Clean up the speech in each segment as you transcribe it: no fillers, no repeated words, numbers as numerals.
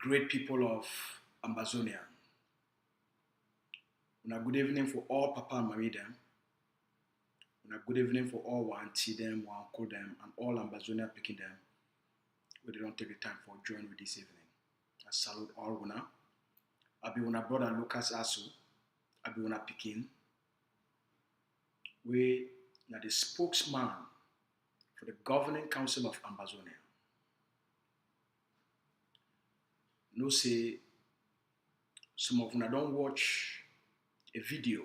great people of Ambazonia. Good evening for all Papa and Mami them. Good evening for all one auntie them, one uncle them, and all Ambazonia picking them. But they don't take the time for join with this evening. I salute all una. I be una brother Lucas Asu. I be una picking. We are the spokesman for the Governing Council of Ambazonia. No say some of una don't watch a video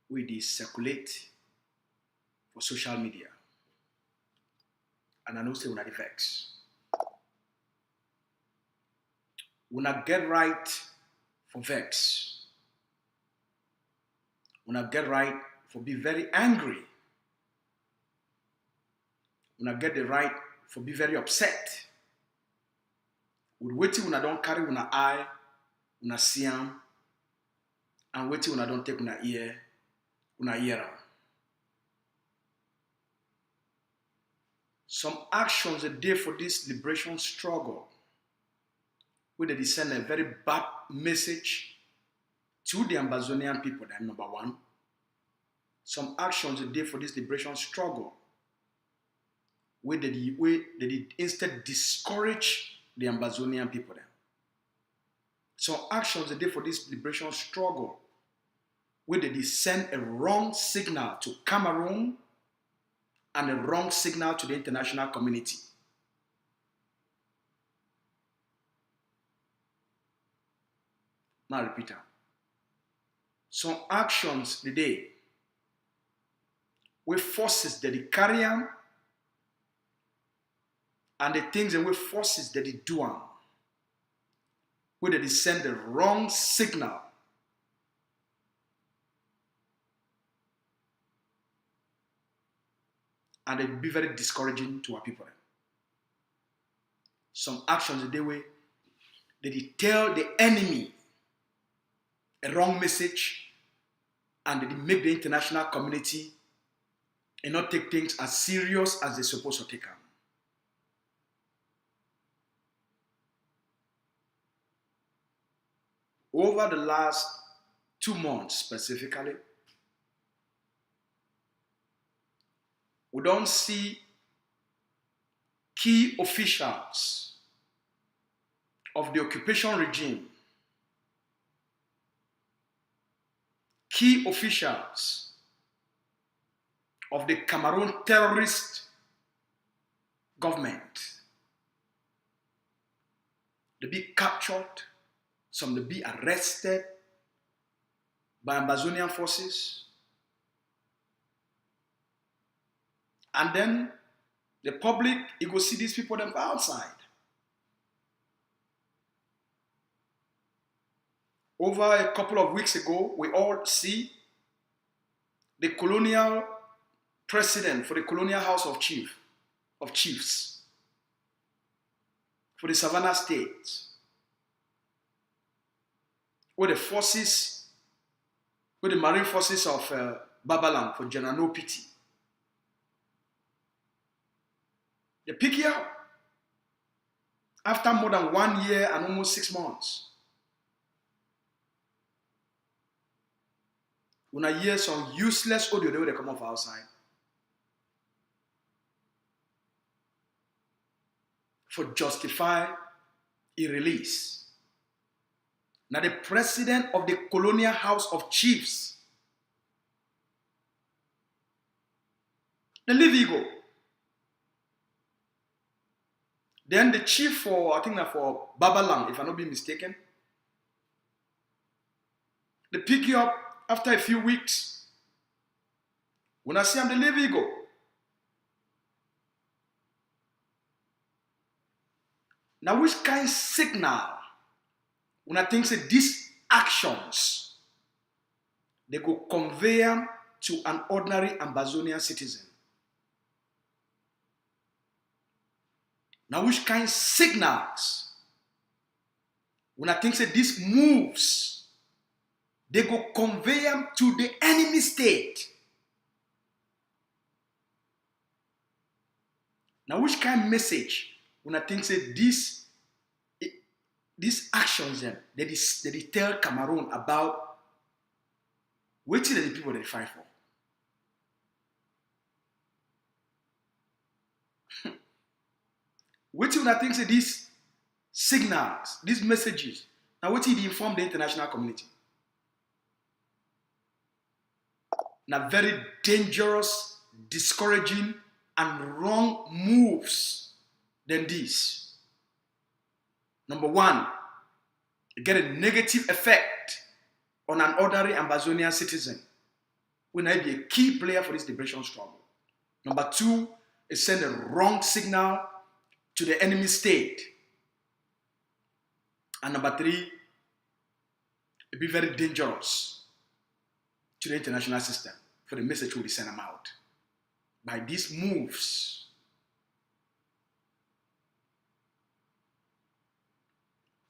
where they circulate for social media. And I know say una the vex. Una get right for vex. Una get right for be very angry. Una get the right for be very upset. With waiting una don't carry una eye, una see am, and waiting una don't take una ear am. Some actions a day for this liberation struggle, where they send a very bad message to the Ambazonian people, that number one. Some actions a day for this liberation struggle, where they instead discourage the Ambazonian people. Some actions a day for this liberation struggle, where they send a wrong signal to Cameroon and a wrong signal to the international community. Now repeat that. Some actions today with forces that they carry on and the things and with forces that they do on, where they send the wrong signal and it be very discouraging to our people. Some actions the way they tell the enemy a wrong message and they make the international community and not take things as serious as they're supposed to take them. Over the last 2 months specifically, we don't see key officials of the occupation regime, key officials of the Cameroon terrorist government. They be captured, some they be arrested by Ambazonian forces. And then the public, you go see these people them outside. Over a couple of weeks ago, we all see the colonial president for the colonial house of chiefs for the Savannah state, where the forces, where the marine forces of Babalang for General No Pity. They pick you up after more than 1 year and almost 6 months. When I hear some useless audio, they come off outside for justify a release. Now the president of the colonial house of chiefs, they leave you go. Then the chief for, I think that for Babalang, if I'm not being mistaken, they pick you up after a few weeks. When I see them, they leave you go. Now, which kind of signal, when I think that these actions, they go convey them to an ordinary Ambazonian citizen? Now, which kind of signals, when I think that these moves, they go convey them to the enemy state? Now, which kind of message, when I think that this these actions them, they tell Cameroon about what the people they fight for. What you think say these signals, these messages, now what they inform the international community? Now very dangerous, discouraging, and wrong moves than this. Number one, it get a negative effect on an ordinary Ambazonian citizen who might be a key player for this liberation struggle. Number two, it send a wrong signal to the enemy state. And number three, it be very dangerous to the international system for the message will be sent them out. By these moves,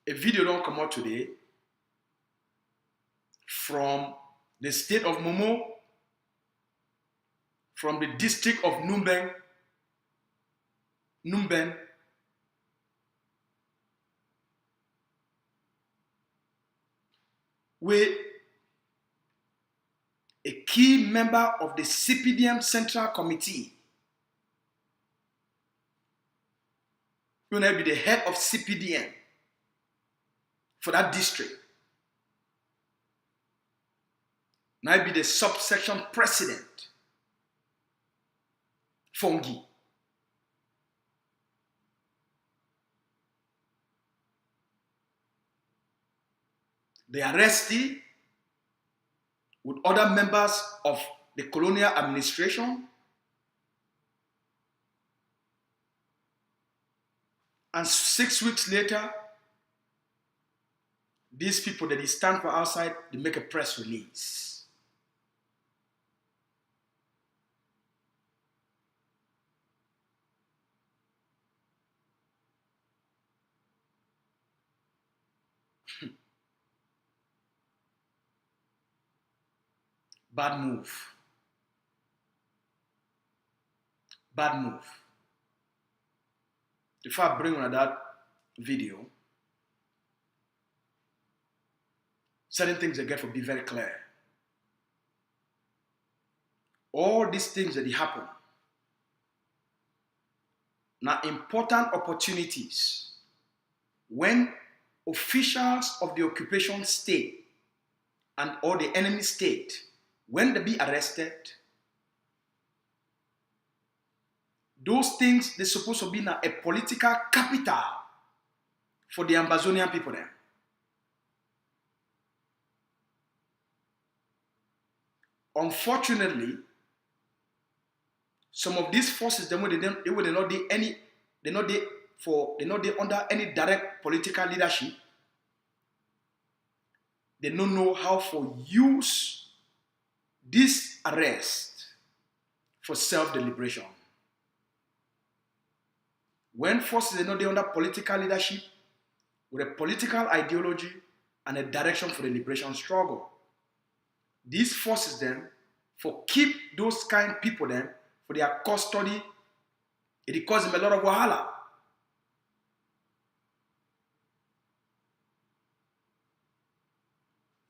a video don't come out today from the state of Momo, from the district of Numben, where a key member of the CPDM Central Committee, who will be the head of CPDM for that district, now be the subsection president, Fongi. The arrestee with other members of the colonial administration and 6 weeks later, these people that they stand for outside, they make a press release. Bad move. Bad move. Before I bring on that video, certain things I get to be very clear. All these things that happen, now important opportunities when officials of the occupation state and or the enemy state, when they be arrested, those things they're supposed to be now a political capital for the Ambazonian people there. Unfortunately, some of these forces they're not under any direct political leadership. They don't know how to use this arrest for self-deliberation. When forces are not under political leadership, with a political ideology and a direction for the liberation struggle, these forces then for keep those kind of people then for their custody, it causes them a lot of wahala.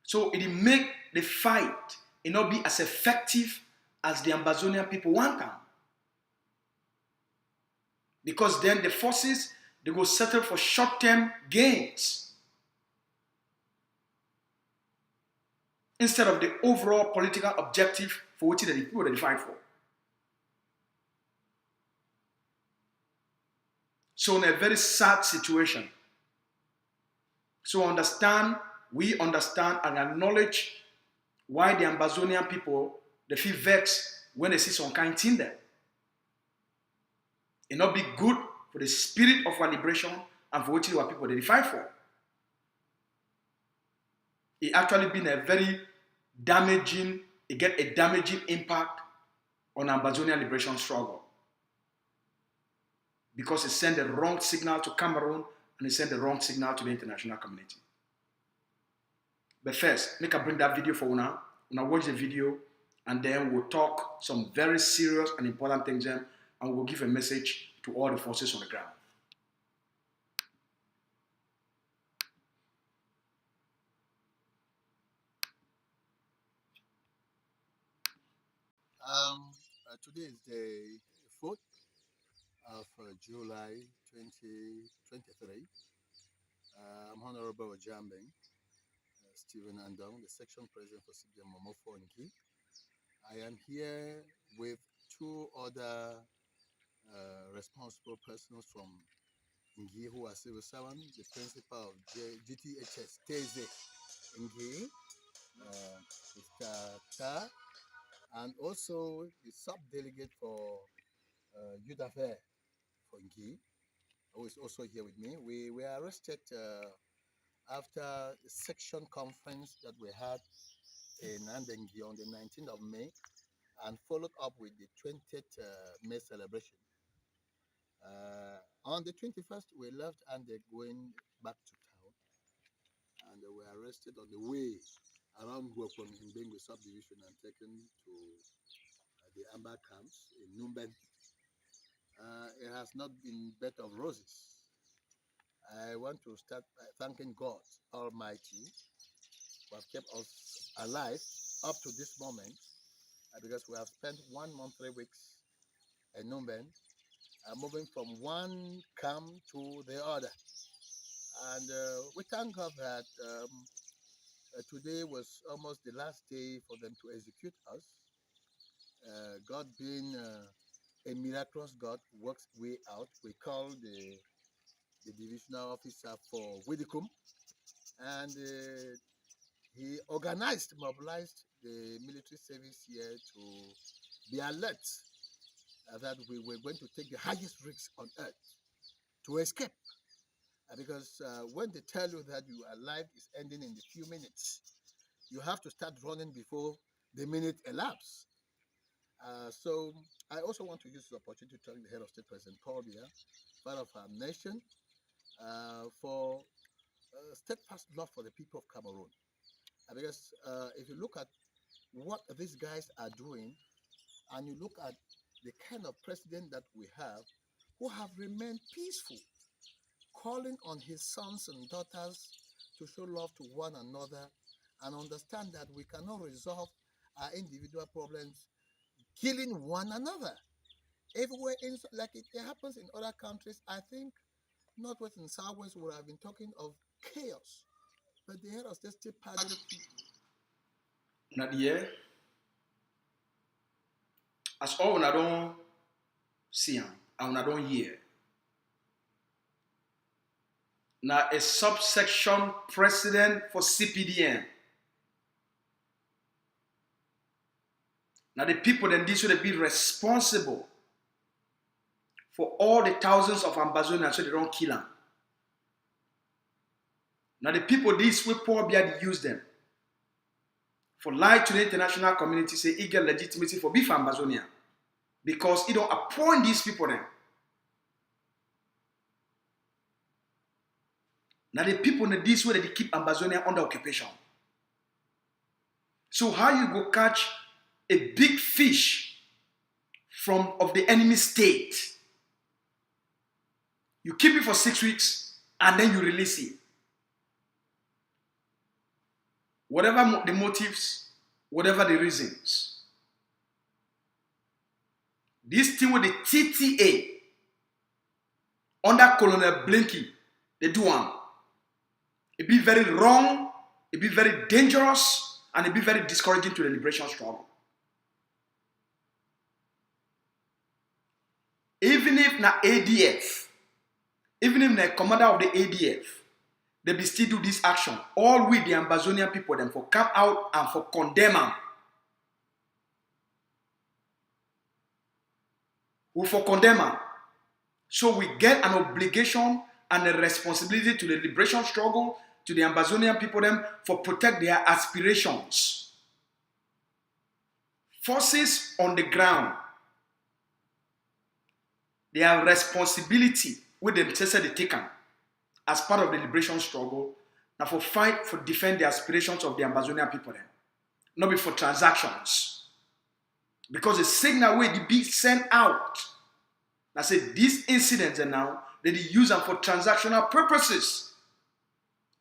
So it make the fight not be as effective as the Ambazonian people want them. Because then the forces, they go settle for short-term gains instead of the overall political objective for which the people they fight for. So in a very sad situation. So we understand and acknowledge why the Ambazonian people, they feel vexed when they see some kind of thing there. It not be good for the spirit of our liberation and for which our people they fight for. It actually been a very damaging, it get a damaging impact on Ambazonian liberation struggle. Because it sent the wrong signal to Cameroon and it sent the wrong signal to the international community. But first, make I bring that video for Una. Una watch the video and then we'll talk some very serious and important things and we'll give a message to all the forces on the ground. Today is the 4th of July 2023. I'm Honorable Jambing, Stephen Andong, the section president for CBM Momo Fonki. I am here with two other responsible persons from Ngi who are civil servants, the principal of GTHS, TZ Ngi, Mr. Ta, and also the sub-delegate for youth affairs for Ngi, who is also here with me. We were arrested after a section conference that we had in Andengi on the 19th of May and followed up with the 20th May celebration. On the 21st, we left and they're going back to town and they were arrested on the way around Huapon in Bengu subdivision and taken to the Amber camps in Numben. It has not been bed of roses. I want to start by thanking God Almighty who have kept us alive up to this moment because we have spent 1 month, 3 weeks in Numben, moving from one camp to the other. And we thank God that today was almost the last day for them to execute us. God being a miraculous God works way out. We call the divisional officer for Widikum and he organized, mobilized the military service here to be alert that we were going to take the highest risk on earth to escape. Because when they tell you that your life is ending in a few minutes, you have to start running before the minute elapses. So I also want to use this opportunity to thank the head of state, President Paul Biya, father of our nation, for steadfast love for the people of Cameroon. Because if you look at what these guys are doing, and you look at the kind of president that we have, who have remained peaceful, calling on his sons and daughters to show love to one another and understand that we cannot resolve our individual problems killing one another. Everywhere, like it happens in other countries, I think Northwest and Southwest would have been talking of chaos. But the head of state still pardoned people. Nadia, as all when I don't see him, and I don't hear. Now a subsection president for CPDM. Now the people then this should be responsible for all the thousands of Ambazonians so they don't kill them. Now the people this will probably use them for lie to the international community say he get legitimacy for beef Ambazonia because he don't appoint these people then. Now the people in this way that they keep Ambazonia under occupation. So how you go catch a big fish from of the enemy state? You keep it for 6 weeks and then you release it. Whatever the motives, whatever the reasons. This thing with the TTA under Colonel Blinky, they do one. It be very wrong, it be very dangerous, and it be very discouraging to the liberation struggle. Even if na ADF, even if na commander of the ADF, they be still do this action. All we the Ambazonian people them for come out and for condemn them. We for condemn them. So we get an obligation and a responsibility to the liberation struggle, to the Ambazonian people them for protect their aspirations. Forces on the ground, they have responsibility with themselves they take as part of the liberation struggle, now for fight for defend the aspirations of the Ambazonian people then. Not be for transactions. Because the signal way they be sent out. I said these incidents are now they use them for transactional purposes.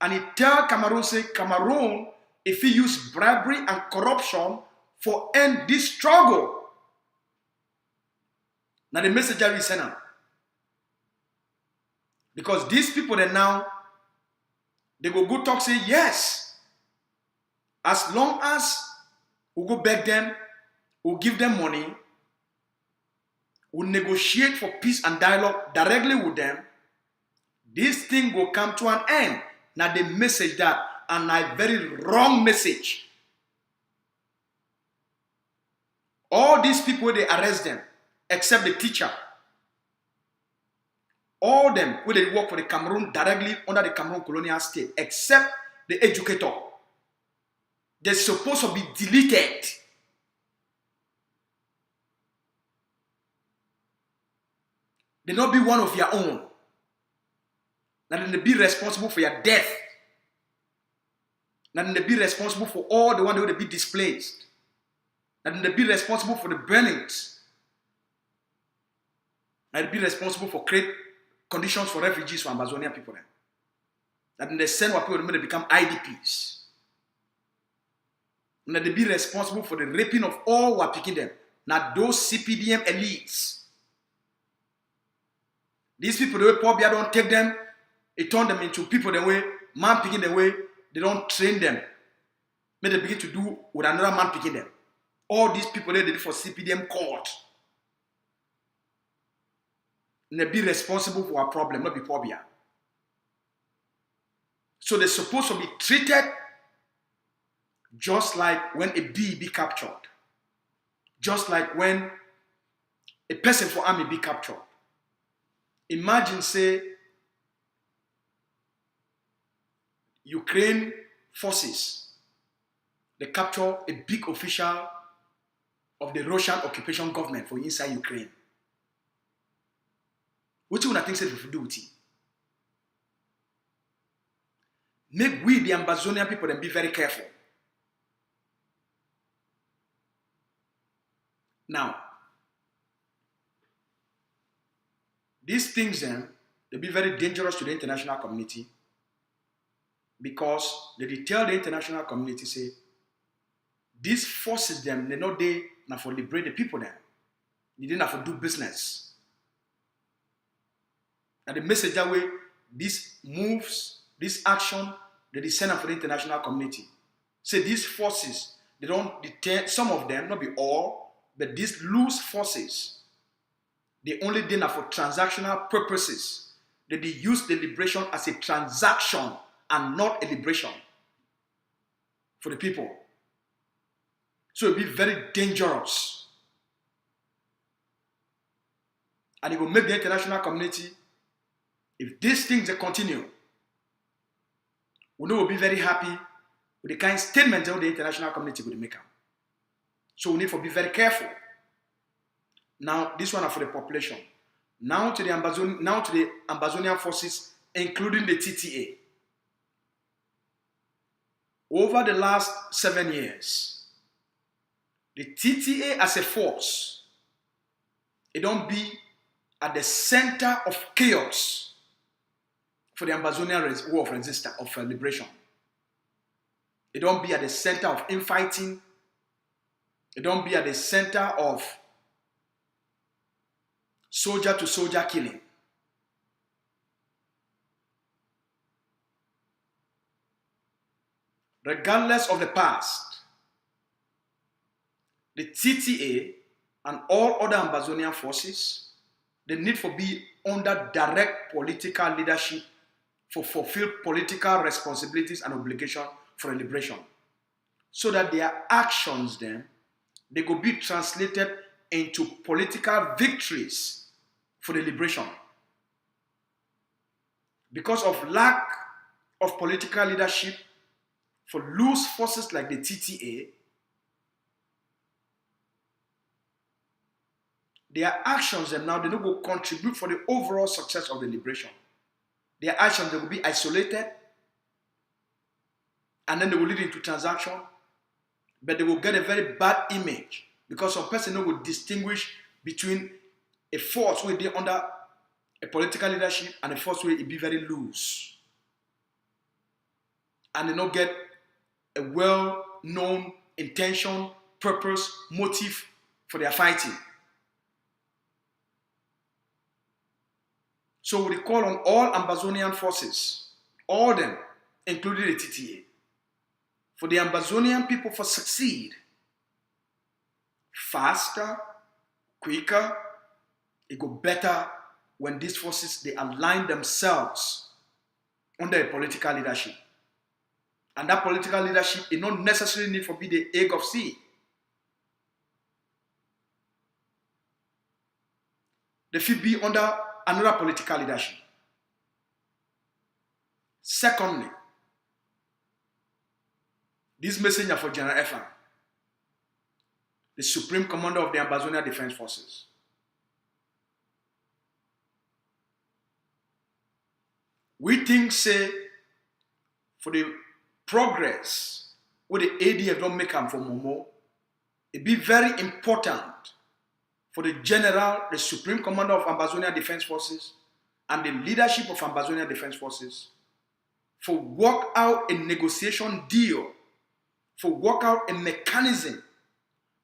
And it tell Cameroon say Cameroon if he use bribery and corruption for end this struggle, Now the message that we send out. Because these people that now, they go talk, say, yes, as long as we go beg them, we'll give them money, we'll negotiate for peace and dialogue directly with them, this thing will come to an end. Now the message that, and a very wrong message. All these people, they arrest them, except the teacher. All them, where they work for the Cameroon directly under the Cameroon colonial state, except the educator. They're supposed to be deleted. They not be one of your own. Now they be responsible for your death. Now they be responsible for all the one that will be displaced. Now they be responsible for the burnings. Now they be responsible for create conditions for refugees for Amazonian people. And they send what people to become IDPs. And they be responsible for the raping of all who are picking them. Now those CPDM elites. These people, the way Paul Biya don't take them, it turn them into people the way, man picking the way, they don't train them. May they begin to do with another man picking them. All these people they did for CPDM court. And they be responsible for our problem, not be Paul Biya. So they're supposed to be treated just like when a bee be captured. Just like when a person for army be captured. Imagine, say, Ukraine forces, they capture a big official of the Russian occupation government for inside Ukraine. What you want to think say if you do with it? Make we, the Amazonian people, then be very careful. Now, these things then, they be very dangerous to the international community because they tell the international community, say, these forces them, they know they not for liberate the people then. They didn't have to do business. And the message that way, these moves, this action, they send for the international community. Say these forces, they don't deter, some of them, not be all, but these loose forces, they only did for transactional purposes. They use the liberation as a transaction and not a liberation for the people. So it'll be very dangerous. And it will make the international community, if these things continue, we know we'll be very happy with the kind of statements that the international community will make. So we need to be very careful. Now, this one are for the population. Now to the Amazonian forces, including the TTA. Over the last 7 years, the TTA as a force, it don't be at the center of chaos for the Amazonian war of resistance, of liberation. It don't be at the center of infighting. It don't be at the center of soldier to soldier killing. Regardless of the past, the TTA and all other Amazonian forces, they need to be under direct political leadership for fulfill political responsibilities and obligations for liberation. So that their actions then, they could be translated into political victories for the liberation. Because of lack of political leadership for loose forces like the TTA, their actions then now, they don't go contribute for the overall success of the liberation. Their actions, they will be isolated, and then they will lead into transaction, but they will get a very bad image because some person will distinguish between a force where they're under a political leadership and a force where it be very loose. And they don't get a well-known intention, purpose, motive for their fighting. So we call on all Ambazonian forces, all them, including the TTA, for the Ambazonian people to succeed faster, quicker. It go better when these forces, they align themselves under a political leadership. And that political leadership is not necessarily need for be the egg of sea. They should be under another political leadership. Secondly, this messenger for General Efan, the Supreme Commander of the Ambazonia Defense Forces. We think, say, for the progress with the ADF don't make them for Momo, it be very important for the General, the Supreme Commander of Ambazonia Defense Forces, and the leadership of Ambazonia Defense Forces, for work out a negotiation deal, for work out a mechanism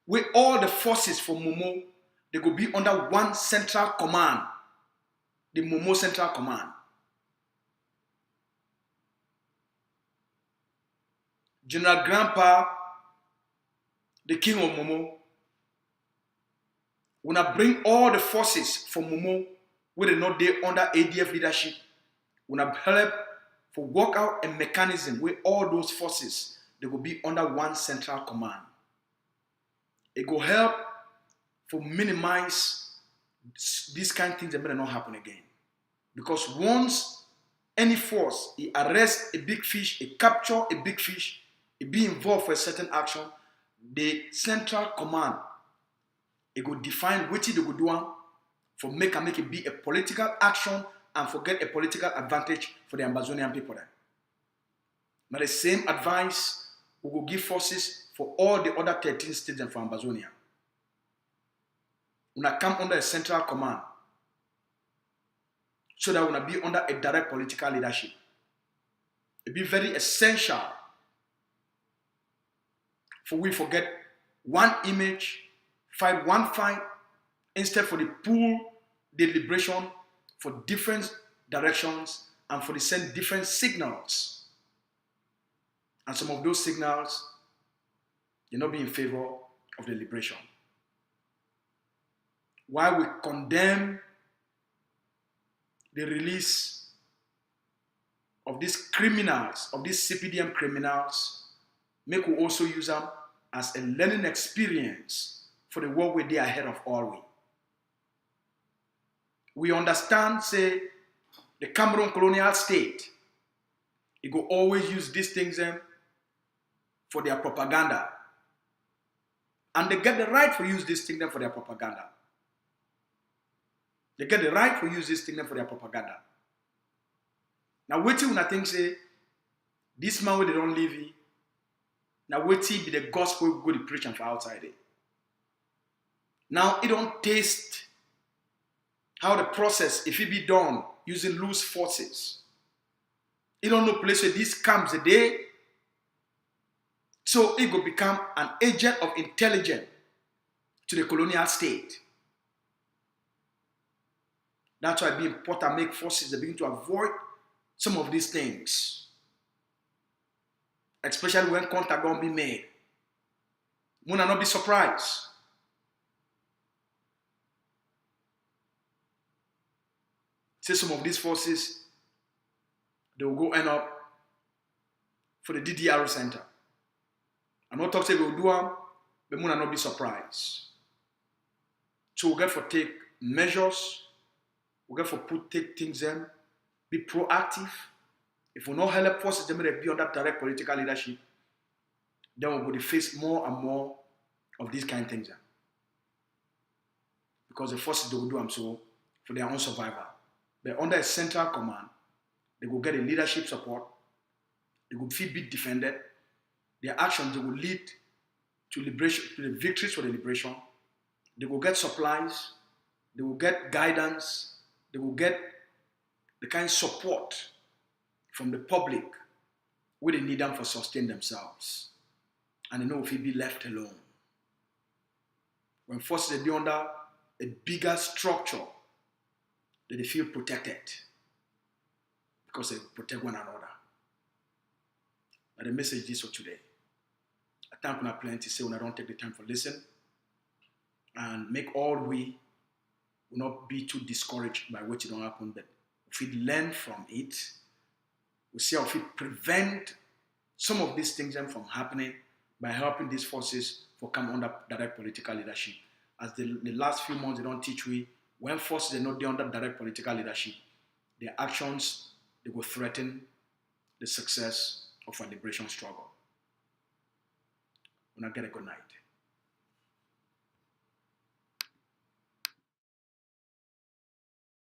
where all the forces for Momo, they go be under one central command, the Momo Central Command. General Grandpa, the king of Momo, wanna bring all the forces from Momo where they not there under ADF leadership. Wanna help for work out a mechanism where all those forces they will be under one central command. It will help for minimize these kind of things that may not happen again. Because once any force it arrests a big fish, it capture a big fish, it be involved for a certain action, the central command it will define what they will do for make it be a political action and for get a political advantage for the Ambazonian people there. But the same advice we will give forces for all the other 13 states and for Ambazonia. We will come under a central command so that we will be under a direct political leadership. It will be very essential for we forget one image, fight one fight, instead for the pool deliberation for different directions and for the send different signals. And some of those signals will not be in favor of the liberation. While we condemn the release of these criminals, of these CPDM criminals, make we also use them as a learning experience for the work we did ahead of all we. We understand, say, the Cameroon colonial state, it will always use these things for their propaganda. And they get the right to use these things for their propaganda. They get the right to use these things for their propaganda. Now, wait till when I think, say, this man where they don't live in, now wait till be the gospel go to preach and for outside it. Now, it don't taste how the process, if it be done using loose forces. It don't know place where this comes a day. So it will become an agent of intelligence to the colonial state. That's why it be important to make forces that begin to avoid some of these things. Especially when contact don't be made. We will not be surprised. Say some of these forces, they will go end up for the DDR center. I'm not talking we'll do them, but we will not be surprised. So we get for take measures, we get for take things in, be proactive. If we not help forces them to be under direct political leadership, then we will face more and more of these kind of things. Because the forces they will do them so for their own survival. But under a central command, they will get a leadership support, they will feel be defended, their actions they will lead to liberation, to the victories for the liberation. They will get supplies, they will get guidance, they will get the kind of support from the public where they need them for sustain themselves. And they know if he be left alone. When forces they be under a bigger structure, that they feel protected because they protect one another. But the message is for today. I thank you plenty say when I don't take the time for listen and make all we will not be too discouraged by what it don't happen, but if we learn from it, we see how if we prevent some of these things from happening by helping these forces for come under direct political leadership. As the last few months they don't teach we, when forces are not there under direct political leadership, their actions they will threaten the success of our liberation struggle. We'll not get a good night.